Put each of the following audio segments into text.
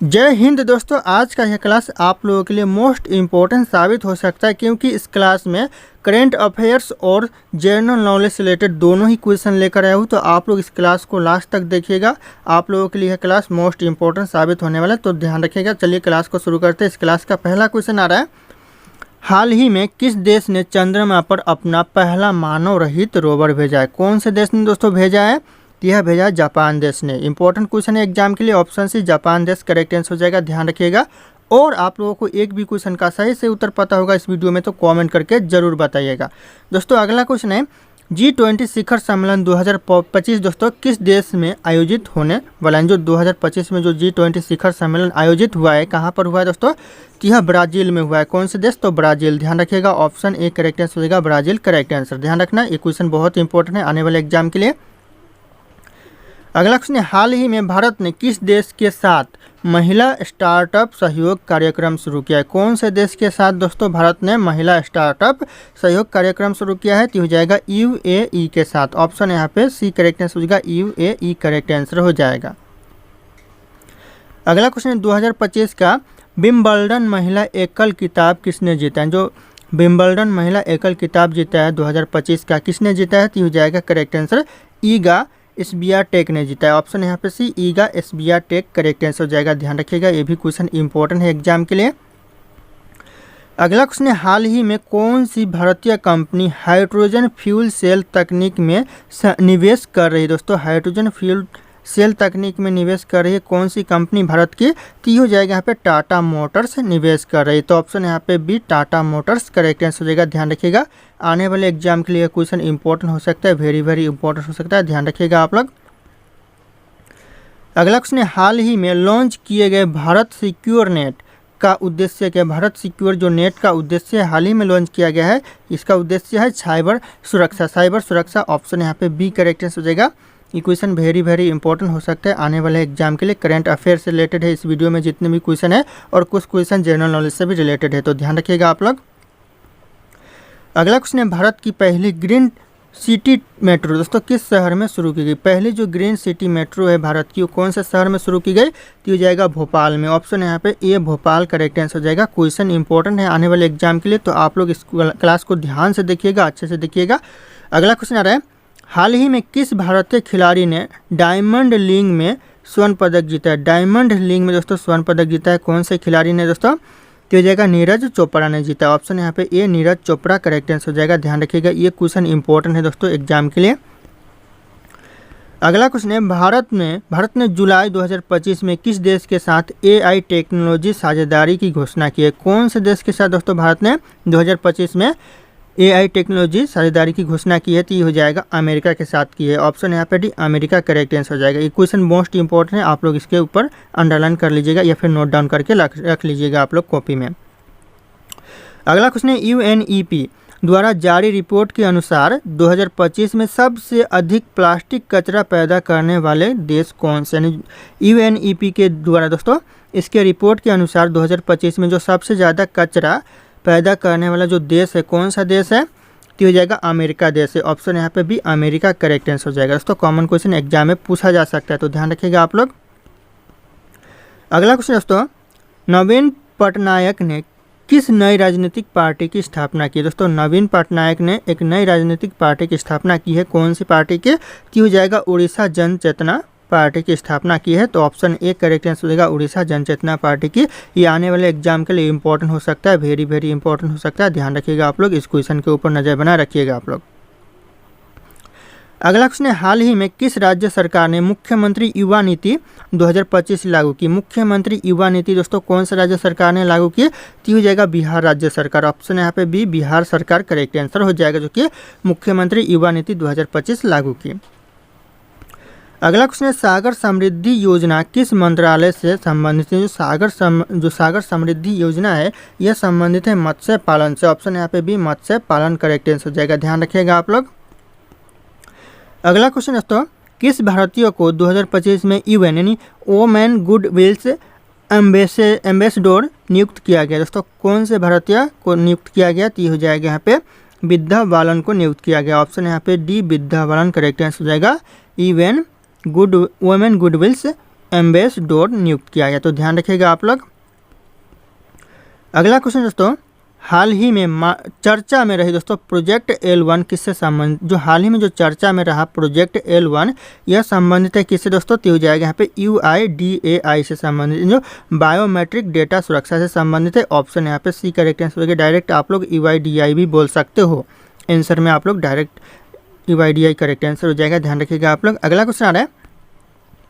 जय हिंद दोस्तों। आज का यह क्लास आप लोगों के लिए मोस्ट इम्पोर्टेंट साबित हो सकता है क्योंकि इस क्लास में करेंट अफेयर्स और जनरल नॉलेज से रिलेटेड दोनों ही क्वेश्चन लेकर आया हूँ। तो आप लोग इस क्लास को लास्ट तक देखिएगा, आप लोगों के लिए यह क्लास मोस्ट इम्पोर्टेंट साबित होने वाला है, तो ध्यान रखिएगा। चलिए क्लास को शुरू करते हैं। इस क्लास का पहला क्वेश्चन आ रहा है, हाल ही में किस देश ने चंद्रमा पर अपना पहला मानव रहित रोवर भेजा है? कौन से देश ने दोस्तों भेजा है? यह भेजा है जापान देश ने। इंपॉर्टेंट क्वेश्चन है एग्जाम के लिए। ऑप्शन सी जापान देश करेक्ट आंसर हो जाएगा, ध्यान रखिएगा। और आप लोगों को एक भी क्वेश्चन का सही से उत्तर पता होगा इस वीडियो में तो कमेंट करके जरूर बताइएगा। दोस्तों अगला क्वेश्चन है, G20 शिखर सम्मेलन 2025 दोस्तों किस देश में आयोजित होने वाला है? जो 2025 में जो G20 शिखर सम्मेलन आयोजित हुआ है, कहाँ पर हुआ है दोस्तों? यह ब्राज़ील में हुआ है। कौन से देश? तो ब्राज़ील, ध्यान रखिएगा। ऑप्शन ए करेक्ट आंसर हो जाएगा, ब्राज़ील करेक्ट आंसर। ध्यान रखना, ये क्वेश्चन बहुत इंपॉर्टेंट है आने वाले एग्जाम के लिए। अगला क्वेश्चन है, हाल ही में भारत ने किस देश के साथ महिला स्टार्टअप सहयोग कार्यक्रम शुरू किया है? कौन से देश के साथ दोस्तों भारत ने महिला स्टार्टअप सहयोग कार्यक्रम शुरू किया है? तो हो जाएगा UAE के साथ। ऑप्शन यहाँ पे सी करेक्ट आंसर हो जाएगा, UAE करेक्ट आंसर हो जाएगा। अगला क्वेश्चन है, 2025 का विंबलडन महिला एकल किताब किसने जीता है? जो विंबलडन महिला एकल किताब जीता है 2025 का, किसने जीता है? तो हो जाएगा करेक्ट आंसर ईगा स्वियाटेक ने जीता है। ऑप्शन यहाँ पे सी ईगा स्वियाटेक करेक्ट आंसर हो जाएगा, ध्यान रखिएगा। ये भी क्वेश्चन इंपॉर्टेंट है एग्जाम के लिए। अगला क्वेश्चन है, हाल ही में कौन सी भारतीय कंपनी हाइड्रोजन फ्यूल सेल तकनीक में निवेश कर रही है? दोस्तों हाइड्रोजन फ्यूल सेल तकनीक में निवेश कर रही है कौन सी कंपनी भारत की? तो हो जाएगा यहाँ पे टाटा मोटर्स निवेश कर रही है। तो ऑप्शन यहाँ पे B Tata Motors correct answer हो जाएगा, ध्यान रखिएगा। आने वाले एग्जाम के लिए क्वेश्चन इंपॉर्टेंट हो सकता है, वेरी इंपॉर्टेंट हो सकता है, ध्यान रखिएगा आप लोग। अगला क्वेश्चन है, हाल ही में लॉन्च किए गए भारत सिक्योर नेट का उद्देश्य क्या? भारत सिक्योर जो नेट का उद्देश्य हाल ही में लॉन्च किया गया है, इसका उद्देश्य है साइबर सुरक्षा। ऑप्शन यहाँ पे बी करेक्ट आंसर हो जाएगा। ये क्वेश्चन वेरी इंपॉर्टेंट हो सकता है आने वाले एग्जाम के लिए। करंट अफेयर से रिलेटेड है इस वीडियो में जितने भी क्वेश्चन है, और कुछ क्वेश्चन जनरल नॉलेज से भी रिलेटेड है, तो ध्यान रखिएगा आप लोग। अगला क्वेश्चन है, भारत की पहली ग्रीन सिटी मेट्रो दोस्तों किस शहर में शुरू की गई? पहली जो ग्रीन सिटी मेट्रो है भारत की, वो कौन से शहर में शुरू की गई? तो हो जाएगा भोपाल में। ऑप्शन यहाँ पे ए भोपाल करेक्ट आंसर हो जाएगा। क्वेश्चन इंपॉर्टेंट है आने वाले एग्जाम के लिए, तो आप लोग इस क्लास को ध्यान से देखिएगा, अच्छे से देखिएगा। अगला क्वेश्चन आ रहा है, हाल ही में किस भारतीय खिलाड़ी ने डायमंड लीग में स्वर्ण पदक जीता है? डायमंड लीग में दोस्तों स्वर्ण पदक जीता है कौन से खिलाड़ी ने दोस्तों? तो हो जाएगा नीरज चोपड़ा ने जीता है। ऑप्शन यहाँ पे ए नीरज चोपड़ा करेक्ट आंसर हो जाएगा, ध्यान रखिएगा। ये क्वेश्चन इंपॉर्टेंट है दोस्तों एग्जाम के लिए। अगला क्वेश्चन है, भारत ने जुलाई 2025 में किस देश के साथ AI टेक्नोलॉजी साझेदारी की घोषणा की है? कौन से देश के साथ दोस्तों भारत ने 2025 में AI टेक्नोलॉजी साझेदारी की घोषणा की है? तो ये हो जाएगा अमेरिका के साथ की है। ऑप्शन यहाँ पे डी अमेरिका करेक्ट आंसर हो जाएगा। ये क्वेश्चन मोस्ट इंपॉर्टेंट है, आप लोग इसके ऊपर अंडरलाइन कर लीजिएगा या फिर नोट डाउन करके रख लीजिएगा आप लोग कॉपी में। अगला क्वेश्चन है, UNEP द्वारा जारी रिपोर्ट के अनुसार 2025 में सबसे अधिक प्लास्टिक कचरा पैदा करने वाले देश कौन से? UNEP के द्वारा दोस्तों इसके रिपोर्ट के अनुसार 2025 में जो सबसे ज़्यादा कचरा पैदा करने वाला जो देश है, कौन सा देश है? तो हो जाएगा अमेरिका देश है। ऑप्शन यहाँ पे भी अमेरिका करेक्ट आंसर हो जाएगा। दोस्तों कॉमन क्वेश्चन एग्जाम में पूछा जा सकता है, तो ध्यान रखिएगा आप लोग। अगला क्वेश्चन दोस्तों, नवीन पटनायक ने किस नई राजनीतिक पार्टी की स्थापना की? दोस्तों नवीन पटनायक ने एक नई राजनीतिक पार्टी की स्थापना की है, कौन सी पार्टी की? तो हो जाएगा उड़ीसा जन चेतना पार्टी की स्थापना की है। तो ऑप्शन ए करेक्ट आंसर हो जाएगा, उड़ीसा जनचेतना पार्टी की। ये आने वाले एग्जाम के लिए इंपॉर्टेंट हो सकता है, वेरी इंपॉर्टेंट हो सकता है, ध्यान रखिएगा आप लोग। इस क्वेश्चन के ऊपर नजर बनाए रखिएगा आप लोग। अगला क्वेश्चन है, हाल ही में किस राज्य सरकार ने मुख्यमंत्री युवा नीति 2025 लागू की? मुख्यमंत्री युवा नीति दोस्तों कौन सा राज्य सरकार ने लागू की? तो हो जाएगा बिहार राज्य सरकार। ऑप्शन यहाँ पे बी बिहार सरकार करेक्ट आंसर हो जाएगा, जो कि मुख्यमंत्री युवा नीति 2025 लागू की। अगला क्वेश्चन है, सागर समृद्धि योजना किस मंत्रालय से संबंधित है? जो सागर समृद्धि योजना है यह संबंधित है मत्स्य पालन से। ऑप्शन यहाँ पे भी मत्स्य पालन करेक्ट आंसर हो जाएगा, ध्यान रखिएगा आप लोग। अगला क्वेश्चन दोस्तों, किस भारतीय को 2025 में UN यानी वोमेन गुडविल्स एम्बेसडोर नियुक्त किया गया? दोस्तों कौन से भारतीय को नियुक्त किया गया? तो हो जाएगा यहाँ पे विद्या बालन को नियुक्त किया गया। ऑप्शन यहाँ पे D Vidya Balan correct answer हो जाएगा। वोमेन गुडविल्स एम्बेसडर नियुक्त किया गया। तो ध्यान रखिएगा आप लोग। अगला क्वेश्चन दोस्तों, हाल ही में चर्चा में रही दोस्तों प्रोजेक्ट L1 किससे संबंधित, जो हाल ही में जो चर्चा में रहा प्रोजेक्ट L1 यह संबंधित है किससे दोस्तों, तो हो जाएगा यहाँ पे UIDAI से संबंधित, जो बायोमेट्रिक डेटा सुरक्षा से संबंधित है। ऑप्शन यहाँ पे सी करेक्ट आंसर होगा। डायरेक्ट आप लोग UIDAI भी बोल सकते हो, आंसर में आप लोग डायरेक्ट UIDAI करेक्ट आंसर हो जाएगा, ध्यान रखिएगा आप लोग। अगला क्वेश्चन आ रहा है,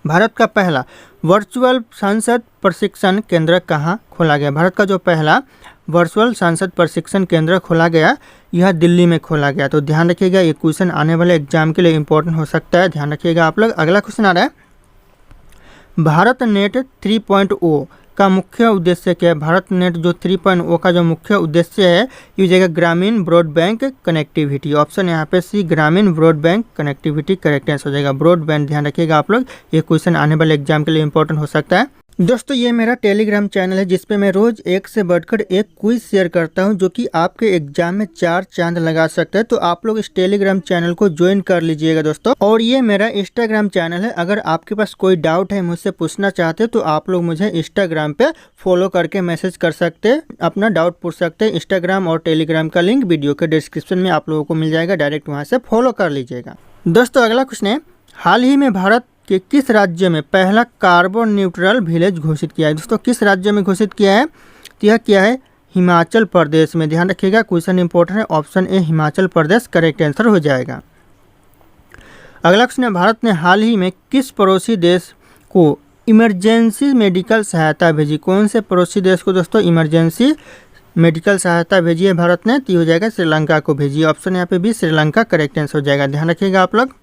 भारत का पहला वर्चुअल संसद प्रशिक्षण केंद्र कहाँ खोला गया। भारत का जो पहला वर्चुअल संसद प्रशिक्षण केंद्र खोला गया यह दिल्ली में खोला गया। तो ध्यान रखिएगा, ये क्वेश्चन आने वाले एग्जाम के लिए इंपॉर्टेंट हो सकता है, ध्यान रखिएगा आप लोग। अगला क्वेश्चन आ रहा है, भारत नेट 3.0 का मुख्य उद्देश्य क्या है। भारत नेट जो 3.0 का जो मुख्य उद्देश्य है ये हो जाएगा ग्रामीण ब्रॉडबैंड कनेक्टिविटी। ऑप्शन यहाँ पे सी ग्रामीण ब्रॉडबैंड कनेक्टिविटी करेक्ट आंसर हो जाएगा। ब्रॉडबैंड ध्यान रखिएगा आप लोग, ये क्वेश्चन आने वाले एग्जाम के लिए इंपॉर्टेंट हो सकता है। दोस्तों ये मेरा टेलीग्राम चैनल है जिसपे मैं रोज एक से बढ़कर एक क्विज शेयर करता हूं जो कि आपके एग्जाम में 4 चांद लगा सकता है। तो आप लोग इस टेलीग्राम चैनल को ज्वाइन कर लीजिएगा दोस्तों। और ये मेरा इंस्टाग्राम चैनल है, अगर आपके पास कोई डाउट है मुझसे पूछना चाहते तो आप लोग मुझे इंस्टाग्राम पे फॉलो करके मैसेज कर सकते हैं, अपना डाउट पूछ सकते हैं। इंस्टाग्राम और टेलीग्राम का लिंक वीडियो के डिस्क्रिप्शन में आप लोगों को मिल जाएगा, डायरेक्ट वहाँ से फॉलो कर लीजिएगा। दोस्तों अगला क्वेश्चन है, हाल ही में भारत कि किस राज्य में पहला कार्बन न्यूट्रल विलेज घोषित किया है। दोस्तों किस राज्य में घोषित किया है, तो यह किया है हिमाचल प्रदेश में। ध्यान रखिएगा, क्वेश्चन इंपॉर्टेंट है, option A Himachal Pradesh correct answer हो जाएगा। अगला क्वेश्चन है, भारत ने हाल ही में किस पड़ोसी देश को इमरजेंसी मेडिकल सहायता भेजी। कौन से पड़ोसी देश को दोस्तों इमरजेंसी मेडिकल सहायता भेजी है भारत ने, तो हो जाएगा श्रीलंका को भेजी। ऑप्शन यहाँ पे भी श्रीलंका करेक्ट आंसर हो जाएगा, ध्यान रखिएगा आप लोग।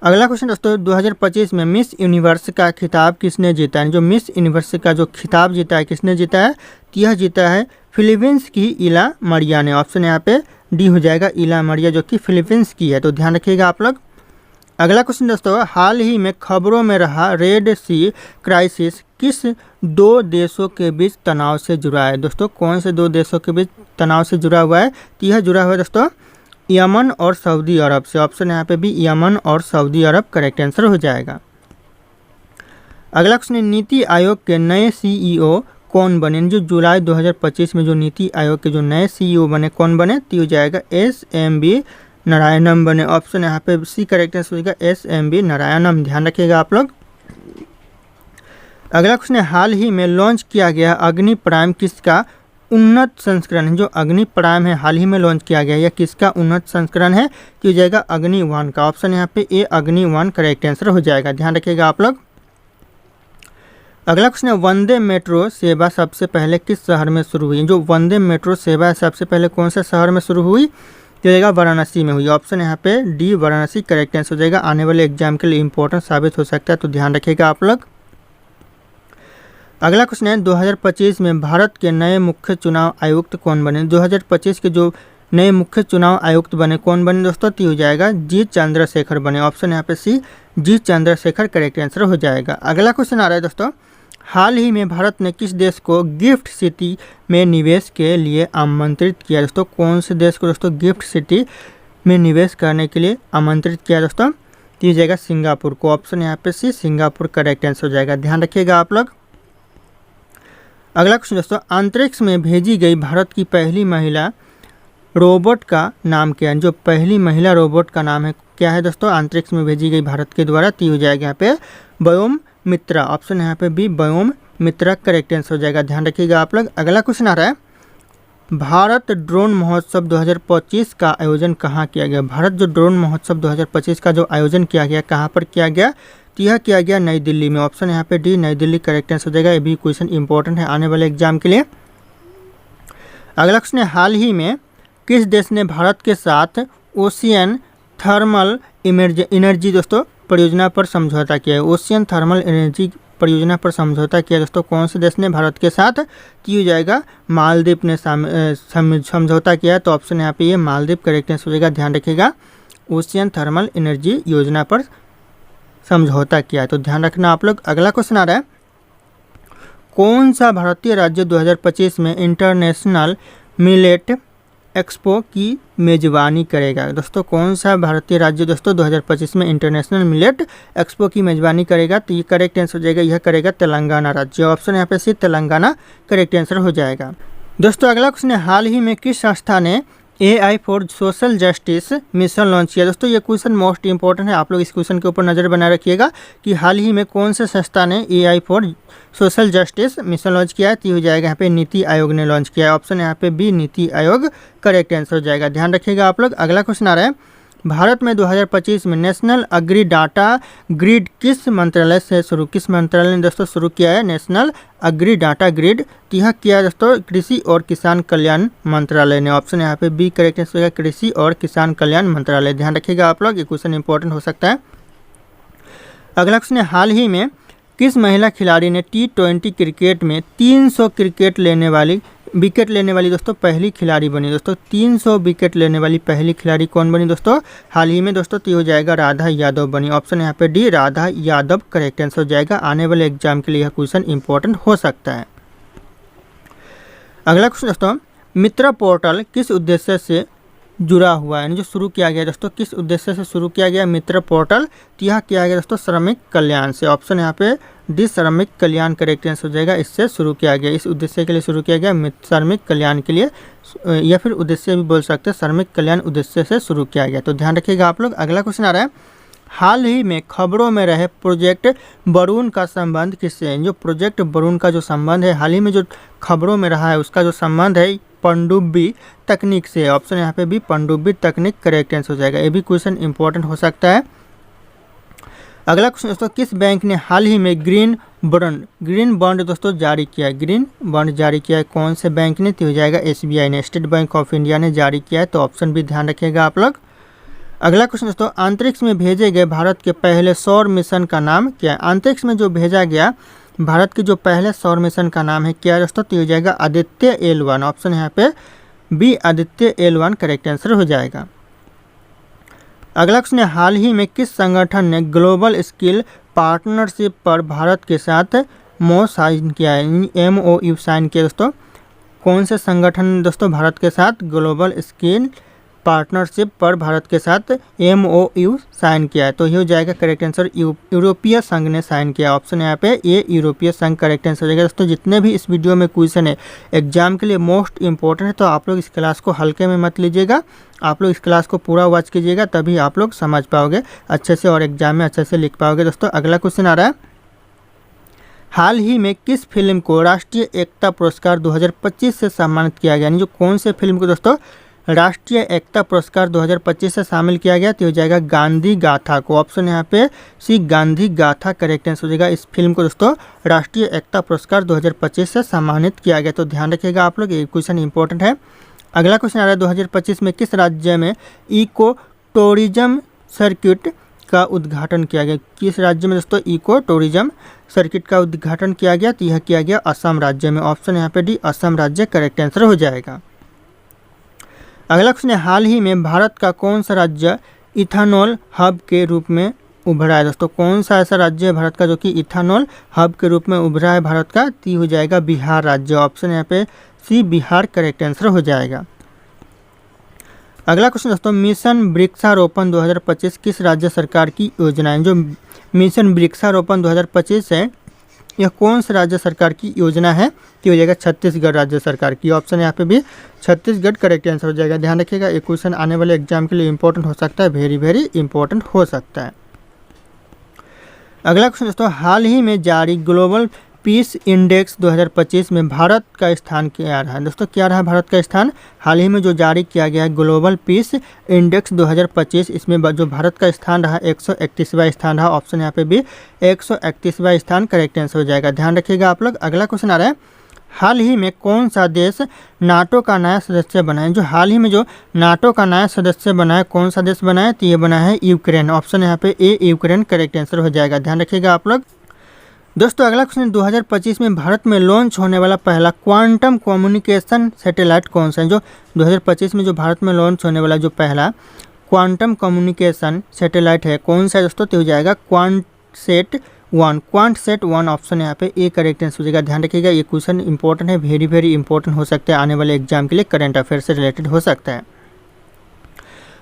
अगला क्वेश्चन दोस्तों, 2025 में मिस यूनिवर्स का खिताब किसने जीता है। जो मिस यूनिवर्स का जो खिताब जीता है किसने जीता है, तो यह जीता है फिलीपींस की इला मरिया ने। ऑप्शन यहाँ पे डी हो जाएगा, इला मरिया जो कि फिलीपींस की है। तो ध्यान रखिएगा आप लोग। अगला क्वेश्चन दोस्तों, हाल ही में खबरों में रहा रेड सी क्राइसिस किस 2 देशों के बीच तनाव से जुड़ा है। दोस्तों कौन से 2 देशों के बीच तनाव से जुड़ा हुआ है, तो यह जुड़ा हुआ है दोस्तों यमन और सऊदी अरब से। ऑप्शन यहाँ पे भी यमन और सऊदी अरब करेक्ट आंसर हो जाएगा। अगला क्वेश्चन, नीति आयोग के नए CEO कौन बने। जो जुलाई 2025 में जो नीति आयोग के जो नए CEO बने कौन बने, तो हो जाएगा SMB नारायणम बने। ऑप्शन यहाँ पे सी करेक्ट आंसर हो जाएगा, SMB नारायणम, ध्यान रखिएगा आप लोग। अगला क्वेश्चन, हाल ही में लॉन्च किया गया अग्नि प्राइम किसका उन्नत संस्करण है। जो अग्नि प्राइम है हाल ही में लॉन्च किया गया, यह किसका उन्नत संस्करण है, तो हो जाएगा अग्नि 1 का। ऑप्शन यहाँ पे ए अग्नि 1 करेक्ट आंसर हो जाएगा, ध्यान रखिएगा आप लोग। अगला क्वेश्चन है, वंदे मेट्रो सेवा सबसे पहले किस शहर में शुरू हुई। जो वंदे मेट्रो सेवा सबसे पहले कौन से शहर में शुरू हुई, तो जाएगा वाराणसी में हुई। ऑप्शन यहाँ पे डी वाराणसी करेक्ट आंसर हो जाएगा, आने वाले एग्जाम के लिए इंपॉर्टेंट साबित हो सकता है, तो ध्यान रखिएगा आप लोग। अगला क्वेश्चन है, 2025 में भारत के नए मुख्य चुनाव आयुक्त कौन बने। 2025 के जो नए मुख्य चुनाव आयुक्त बने कौन बने दोस्तों, तो हो जाएगा जी चंद्रशेखर बने। ऑप्शन यहाँ पे सी जी चंद्रशेखर करेक्ट आंसर हो जाएगा। अगला क्वेश्चन आ रहा है दोस्तों, हाल ही में भारत ने किस देश को गिफ्ट सिटी में निवेश के लिए आमंत्रित किया। दोस्तों कौन से देश को दोस्तों गिफ्ट सिटी में निवेश करने के लिए आमंत्रित किया दोस्तों, तो हो जाएगा सिंगापुर को। ऑप्शन यहाँ पे सी सिंगापुर करेक्ट आंसर हो जाएगा, ध्यान रखिएगा आप लोग। अगला क्वेश्चन दोस्तों, अंतरिक्ष में भेजी गई भारत की पहली महिला रोबोट का नाम क्या है। जो पहली महिला रोबोट का नाम है क्या है दोस्तों, अंतरिक्ष में भेजी गई भारत के द्वारा, तो हो जाएगा यहाँ पे व्योम मित्रा। ऑप्शन यहाँ पे भी व्योम मित्रा करेक्ट आंसर हो जाएगा, ध्यान रखिएगा आप लोग। अगला क्वेश्चन आ रहा है, भारत ड्रोन महोत्सव 2025 का आयोजन कहाँ किया गया। भारत जो ड्रोन महोत्सव 2025 का जो आयोजन किया गया कहाँ पर किया गया, तो यह किया गया नई दिल्ली में। ऑप्शन यहाँ पे डी नई दिल्ली करेक्ट आंसर हो जाएगा, ये भी क्वेश्चन इंपॉर्टेंट है आने वाले एग्जाम के लिए। अगला क्वेश्चन है, हाल ही में किस देश ने भारत के साथ ओशियन थर्मल एनर्जी दोस्तों परियोजना पर समझौता किया है। ओशियन थर्मल एनर्जी परियोजना पर समझौता किया दोस्तों कौन से देश ने भारत के साथ, तो हो जाएगा मालदीव ने समझौता किया। तो ऑप्शन यहाँ पे ये मालदीव करेक्ट आंसर हो जाएगा, ध्यान रखिएगा। ओशियन थर्मल एनर्जी योजना पर समझौता किया है, तो ध्यान रखना आप लोग। अगला क्वेश्चन आ रहा है, कौन सा भारतीय राज्य 2025 में इंटरनेशनल मिलेट एक्सपो की मेज़बानी करेगा? दोस्तों कौन सा भारतीय राज्य दोस्तों 2025 में इंटरनेशनल मिलेट एक्सपो की मेज़बानी करेगा? तो ये करेक्ट आंसर हो जाएगा, यह करेगा तेलंगाना राज्य। ऑप्शन यहाँ पे सी तेलंगाना करेक्ट आंसर हो जाएगा। दोस्तों अगला क्वेश्चन है, हाल ही में किस संस्था ने AI for social justice mission launch किया? दोस्तों ये क्वेश्चन मोस्ट इंपॉर्टेंट है, आप लोग इस क्वेश्चन के ऊपर नज़र बनाए रखिएगा कि हाल ही में कौन से संस्था ने AI for social justice mission launch किया है। तो हो जाएगा यहाँ पे नीति आयोग ने लॉन्च किया है। ऑप्शन यहाँ पे B NITI Aayog correct answer हो जाएगा, ध्यान रखिएगा आप लोग। अगला क्वेश्चन आ रहा है, भारत में 2025 में नेशनल एग्री डाटा ग्रिड किस मंत्रालय ने दोस्तों शुरू किया है? नेशनल एग्री डाटा ग्रिड यह किया है दोस्तों कृषि और किसान कल्याण मंत्रालय ने। ऑप्शन यहाँ पे बी करेक्ट आंसर होगा, कृषि और किसान कल्याण मंत्रालय। ध्यान रखिएगा आप लोग, ये क्वेश्चन इंपॉर्टेंट हो सकता है। अगला क्वेश्चन है, हाल ही में किस महिला खिलाड़ी ने T20 क्रिकेट में 300 विकेट लेने वाली दोस्तों पहली खिलाड़ी बनी? दोस्तों 300 विकेट लेने वाली पहली खिलाड़ी कौन बनी दोस्तों हाल ही में? दोस्तों तो हो जाएगा राधा यादव बनी। ऑप्शन यहाँ पे D Radha Yadav correct answer हो जाएगा। आने वाले एग्जाम के लिए यह क्वेश्चन इंपॉर्टेंट हो सकता है। अगला क्वेश्चन दोस्तों, मित्र पोर्टल किस उद्देश्य से जुड़ा हुआ है, यानी जो शुरू किया गया दोस्तों किस उद्देश्य से शुरू किया गया मित्र पोर्टल? तो यह किया गया दोस्तों श्रमिक कल्याण से। ऑप्शन यहाँ पे डी श्रमिक कल्याण करेक्ट आंसर हो जाएगा, इससे शुरू किया गया, इस उद्देश्य के लिए शुरू किया गया, श्रमिक कल्याण के लिए, या फिर उद्देश्य भी बोल सकते हैं, श्रमिक कल्याण उद्देश्य से शुरू किया गया। तो ध्यान रखिएगा आप लोग। अगला क्वेश्चन आ रहा है, हाल ही में खबरों में रहे प्रोजेक्ट वरुण का संबंध किससे है? जो प्रोजेक्ट वरुण का जो संबंध है, हाल ही में जो खबरों में रहा है उसका जो संबंध है पनडुब्बी तकनीक से। ऑप्शन यहाँ पे भी पनडुब्बी तकनीक करेक्ट आंसर हो जाएगा, ये भी क्वेश्चन इंपॉर्टेंट हो सकता है। अगला क्वेश्चन दोस्तों, किस बैंक ने हाल ही में ग्रीन बॉन्ड दोस्तों जारी किया है? ग्रीन बॉन्ड जारी किया है कौन से बैंक ने? तो हो जाएगा SBI ने, स्टेट बैंक ऑफ इंडिया ने जारी किया है। तो ऑप्शन भी ध्यान रखिएगा आप लोग। अगला क्वेश्चन दोस्तों, अंतरिक्ष में भेजे गए भारत के पहले सौर मिशन का नाम क्या है? अंतरिक्ष में जो भेजा गया भारत के जो पहले सौर मिशन का नाम है क्या है दोस्तों? तो हो जाएगा आदित्य L1। ऑप्शन यहाँ पे B Aditya L1 correct answer हो जाएगा। अगला क्वेश्चन है, हाल ही में किस संगठन ने ग्लोबल स्किल पार्टनरशिप पर भारत के साथ MOU साइन किया है? MOU साइन किया दोस्तों, कौन से संगठन ने दोस्तों भारत के साथ ग्लोबल स्किल पार्टनरशिप पर भारत के साथ MOU साइन किया है? तो ये हो जाएगा करेक्ट आंसर, यूरोपीय संघ ने साइन किया। ऑप्शन यहाँ पे ये यूरोपीय संघ करेक्ट आंसर हो जाएगा। दोस्तों जितने भी इस वीडियो में क्वेश्चन है एग्जाम के लिए मोस्ट इंपॉर्टेंट है, तो आप लोग इस क्लास को हल्के में मत लीजिएगा, आप लोग इस क्लास को पूरा वॉच कीजिएगा, तभी आप लोग समझ पाओगे अच्छे से और एग्जाम में अच्छे से लिख पाओगे। दोस्तों अगला क्वेश्चन आ रहा है, हाल ही में किस फिल्म को राष्ट्रीय एकता पुरस्कार 2025 से सम्मानित किया गया? यानी जो कौन से फिल्म को दोस्तों राष्ट्रीय एकता पुरस्कार 2025 से शामिल किया गया? तो हो जाएगा गांधी गाथा को। ऑप्शन यहाँ पे सी गांधी गाथा करेक्ट आंसर हो जाएगा। इस फिल्म को दोस्तों राष्ट्रीय एकता पुरस्कार 2025 से सम्मानित किया गया। तो ध्यान रखिएगा आप लोग, ये क्वेश्चन इंपॉर्टेंट है। अगला क्वेश्चन आ रहा है, 2025 में किस राज्य में इको टूरिज्म सर्किट का उद्घाटन किया गया? किस राज्य में दोस्तों इको टूरिज्म सर्किट का उद्घाटन किया गया? तो यह किया गया असम राज्य में। ऑप्शन यहाँ पे डी असम राज्य करेक्ट आंसर हो जाएगा। अगला क्वेश्चन है, हाल ही में भारत का कौन सा राज्य इथानॉल हब के रूप में उभरा है? दोस्तों कौन सा ऐसा राज्य है भारत का जो कि इथानॉल हब के रूप में उभरा है भारत का? तो हो जाएगा बिहार राज्य। ऑप्शन यहाँ पे सी बिहार करेक्ट आंसर हो जाएगा। अगला क्वेश्चन दोस्तों, मिशन वृक्षारोपण 2025 किस राज्य सरकार की योजना है? जो मिशन वृक्षारोपण 2025 है यह कौन सा राज्य सरकार की योजना है? तो हो जाएगा छत्तीसगढ़ राज्य सरकार की। ऑप्शन यहाँ पे भी छत्तीसगढ़ करेक्ट आंसर हो जाएगा। ध्यान रखिएगा, ये क्वेश्चन आने वाले एग्जाम के लिए इंपॉर्टेंट हो सकता है, वेरी इंपॉर्टेंट हो सकता है। अगला क्वेश्चन दोस्तों, हाल ही में जारी ग्लोबल पीस इंडेक्स 2025 में भारत का स्थान क्या रहा? दोस्तों क्या रहा भारत का स्थान? हाल ही में जो जारी किया गया है ग्लोबल पीस इंडेक्स 2025, इसमें जो भारत का स्थान रहा 131वां स्थान रहा। ऑप्शन यहाँ पे भी 131वां स्थान करेक्ट आंसर हो जाएगा। ध्यान रखिएगा आप लोग। अगला क्वेश्चन आ रहा है, हाल ही में कौन सा देश नाटो का नया सदस्य बना है? जो हाल ही में जो नाटो का नया सदस्य बना है, कौन सा देश बना है? तो ये बना है यूक्रेन। ऑप्शन यहाँ पे ए यूक्रेन करेक्ट आंसर हो जाएगा। ध्यान रखिएगा आप लोग। दोस्तों अगला क्वेश्चन, 2025 में भारत में लॉन्च होने वाला पहला क्वांटम कम्युनिकेशन सैटेलाइट कौन सा है? जो 2025 में जो भारत में लॉन्च होने वाला जो पहला क्वांटम कम्युनिकेशन सैटेलाइट है कौन सा है दोस्तों? तो हो जाएगा quant set one, quant set one option है यहाँ पे ए करेक्ट आंसर हो जाएगा। ध्यान रखिएगा ये क्वेश्चन इंपॉर्टेंट है, वेरी वेरी इंपॉर्टेंट हो सकता है आने वाले एग्जाम के लिए, करंट अफेयर से रिलेटेड हो सकता है।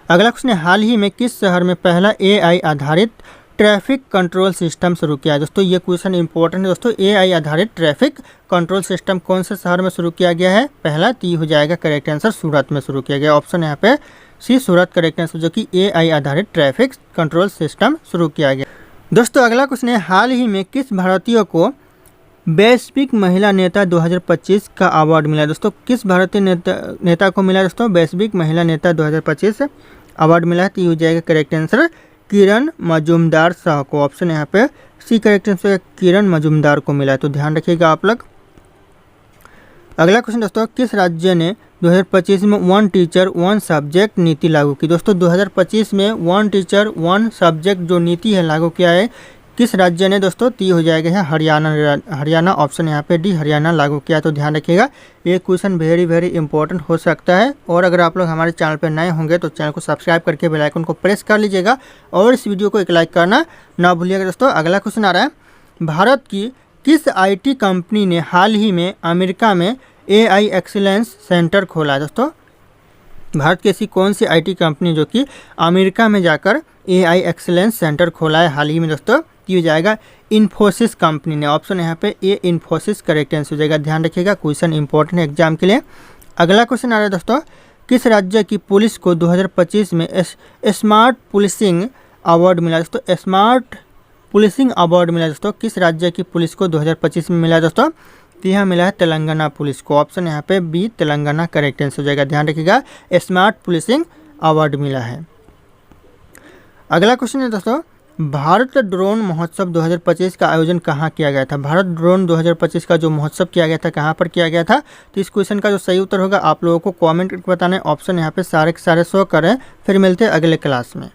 अगला क्वेश्चन है, हाल ही में किस शहर में पहला AI आधारित ट्रैफिक कंट्रोल सिस्टम शुरू किया है। दोस्तों ये क्वेश्चन इंपॉर्टेंट है दोस्तों, AI आधारित ट्रैफिक कंट्रोल सिस्टम कौन से शहर में शुरू किया गया है। पहला ती हो जाएगा करेक्ट आंसर, सूरत में शुरू किया गया। ऑप्शन यहाँ पे सी सूरत करेक्ट आंसर, जो कि AI आधारित ट्रैफिक कंट्रोल सिस्टम शुरू किया गया। दोस्तों अगला क्वेश्चन है, हाल ही में किस भारतीय को वैश्विक महिला नेता 2025 का अवार्ड मिला। दोस्तों किस भारतीय नेता को मिला दोस्तों वैश्विक महिला नेता 2025 अवार्ड मिला है। तो ये हो जाएगा करेक्ट आंसर किरण मजूमदार शाह को। ऑप्शन यहाँ पे सी करेक्ट आंसर, किरण मजूमदार को मिला है, तो ध्यान रखिएगा आप लोग। अगला क्वेश्चन दोस्तों, किस राज्य ने 2025 में वन टीचर वन सब्जेक्ट नीति लागू की। दोस्तों 2025 में वन टीचर वन सब्जेक्ट जो नीति है लागू किया है, किस राज्य ने दोस्तों। ती हो जाएगा है हरियाणा। ऑप्शन यहाँ पे डी हरियाणा लागू किया, तो ध्यान रखिएगा ये क्वेश्चन वेरी वेरी इंपॉर्टेंट हो सकता है। और अगर आप लोग हमारे चैनल पर नए होंगे तो चैनल को सब्सक्राइब करके बेल आइकन को प्रेस कर लीजिएगा और इस वीडियो को एक लाइक करना ना भूलिएगा। दोस्तों अगला क्वेश्चन आ रहा है, भारत की किस IT कंपनी ने हाल ही में अमेरिका में AI एक्सीलेंस सेंटर खोला है। दोस्तों भारत की ऐसी कौन सी IT कंपनी जो कि अमेरिका में जाकर AI एक्सीलेंस सेंटर खोला है हाल ही में। दोस्तों ये हो जाएगा इन्फोसिस कंपनी ने। ऑप्शन यहाँ पे ए इन्फोसिस करेक्ट आंसर हो जाएगा। ध्यान रखिएगा क्वेश्चन इंपॉर्टेंट है एग्जाम के लिए। अगला क्वेश्चन आ रहा है दोस्तों, किस राज्य की पुलिस को 2025 में स्मार्ट पुलिसिंग अवार्ड मिला। दोस्तों स्मार्ट पुलिसिंग अवार्ड मिला दोस्तों किस राज्य की पुलिस को 2025 में मिला दोस्तों। तो यहाँ मिला है तेलंगाना पुलिस को। ऑप्शन यहाँ पे बी तेलंगाना करेक्ट आंसर हो जाएगा। ध्यान रखिएगा स्मार्ट पुलिसिंग अवार्ड मिला है। अगला क्वेश्चन है दोस्तों, भारत ड्रोन महोत्सव 2025 का आयोजन कहाँ किया गया था। भारत ड्रोन 2025 का जो महोत्सव किया गया था कहाँ पर किया गया था। तो इस क्वेश्चन का जो सही उत्तर होगा आप लोगों को कमेंट करके बताना है। ऑप्शन यहाँ पे सारे के सारे शो करें। फिर मिलते हैं अगले क्लास में।